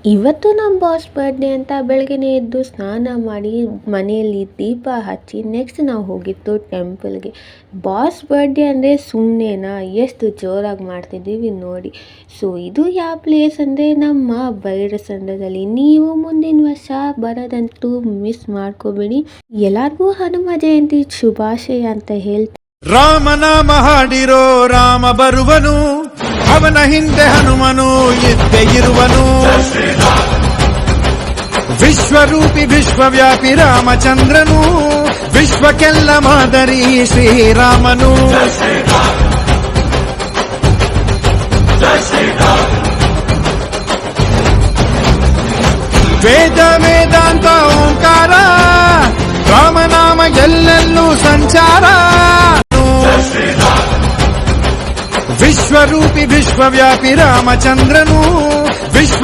ಇವತ್ತು ನಮ್ಮ boss birthday ಅಂತ ಬೆಳಗ್ಗೆನೇ ಎದ್ದು ಸ್ನಾನ ಮಾಡಿ ಮನೆಯಲ್ಲಿ ದೀಪ ಹಚ್ಚಿ ನೆಕ್ಸ್ಟ್ ನಾವು ಹೋಗಿದ್ದು ಟೆಂಪಲ್ಗೆ. ಬಾಸ್ ಬರ್ಡೇ ಅಂದರೆ ಸುಮ್ಮನೆನಾ, ಎಷ್ಟು ಜೋರಾಗಿ ಮಾಡ್ತಿದ್ದೀವಿ ನೋಡಿ. ಸೊ ಇದು ಯಾವ ಪ್ಲೇಸ್ ಅಂದರೆ ನಮ್ಮ ಬೈರಸಂದ್ರದಲ್ಲಿ. ನೀವು ಮುಂದಿನ ವರ್ಷ ಬರೋದಂತೂ ಮಿಸ್ ಮಾಡ್ಕೋಬೇಡಿ. ಎಲ್ಲರಿಗೂ ಹನುಮ ಜಯಂತಿ ಶುಭಾಶಯ ಅಂತ ಹೇಳ್ತೀನಿ. ರಾಮನಾಮ ಹಾಡಿರೋ ರಾಮ ಬರುವನು, ಅವನ ಹಿಂದೆ ಹನುಮನು ಇದ್ದೇ ಇರುವನು. ವಿಶ್ವರೂಪಿ ವಿಶ್ವವ್ಯಾಪಿ ರಾಮಚಂದ್ರನು, ವಿಶ್ವಕ್ಕೆಲ್ಲ ಮಾದರಿ ಶ್ರೀರಾಮನು. ವೇದ ವೇದಾಂತ ಓಂಕಾರ, ರಾಮನಾಮ ಎಲ್ಲೆಲ್ಲೂ ಸಂಚಾರ. ವಿಶ್ವರೂಪಿ ವಿಶ್ವವ್ಯಾಪಿ ರಾಮಚಂದ್ರನು, ವಿಶ್ವ